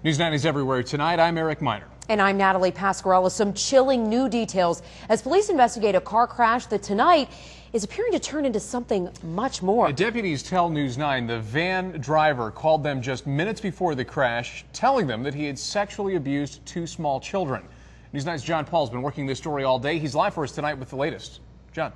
News 9 is everywhere tonight. I'm Eric Miner. And I'm Natalie Pasquarello. Some chilling new details as police investigate a car crash that tonight is appearing to turn into something much more. Deputies tell News 9 the van driver called them just minutes before the crash, telling them that he had sexually abused two small children. News 9's John Paul's been working this story all day. He's live for us tonight with the latest. John.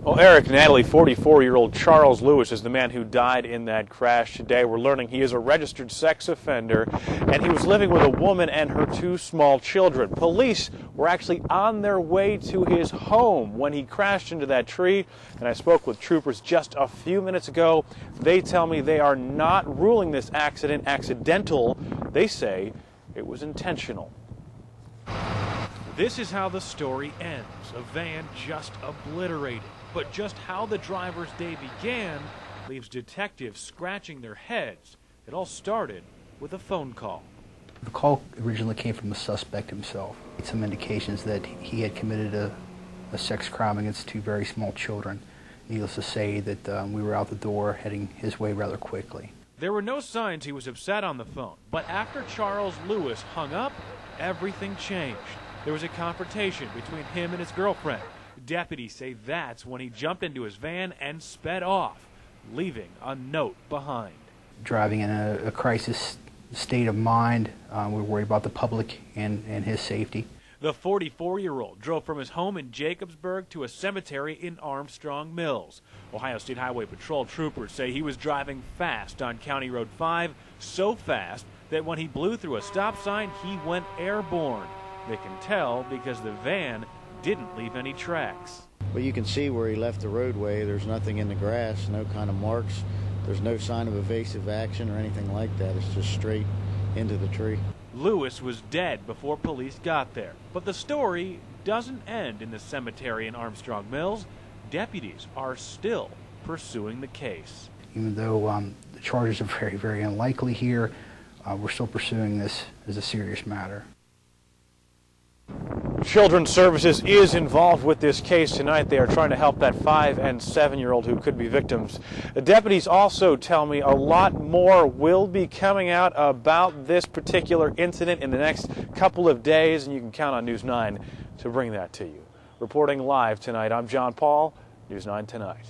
Well, Eric, Natalie, 44-year-old Charles Lewis is the man who died in that crash today. We're learning he is a registered sex offender, and he was living with a woman and her two small children. Police were actually on their way to his home when he crashed into that tree, and I spoke with troopers just a few minutes ago. They tell me they are not ruling this accident accidental. They say it was intentional. This is how the story ends, a van just obliterated. But just how the driver's day began leaves detectives scratching their heads. It all started with a phone call. The call originally came from the suspect himself. Some indications that he had committed a sex crime against two very small children. Needless to say that we were out the door heading his way rather quickly. There were no signs he was upset on the phone, but after Charles Lewis hung up, everything changed. There was a confrontation between him and his girlfriend. Deputies say that's when he jumped into his van and sped off, leaving a note behind. Driving in a crisis state of mind, we're worried about the public and his safety. The 44-year-old drove from his home in Jacobsburg to a cemetery in Armstrong Mills. Ohio State Highway Patrol troopers say he was driving fast on County Road 5, so fast that when he blew through a stop sign, he went airborne. They can tell because the van didn't leave any tracks. Well, you can see where he left the roadway. There's nothing in the grass, no kind of marks. There's no sign of evasive action or anything like that. It's just straight into the tree. Lewis was dead before police got there. But the story doesn't end in the cemetery in Armstrong Mills. Deputies are still pursuing the case. Even though the charges are very, very unlikely here, we're still pursuing this as a serious matter. Children's Services is involved with this case tonight. They are trying to help that 5- and 7-year-old who could be victims. The deputies also tell me a lot more will be coming out about this particular incident in the next couple of days, and you can count on News 9 to bring that to you. Reporting live tonight, I'm John Paul, News 9 Tonight.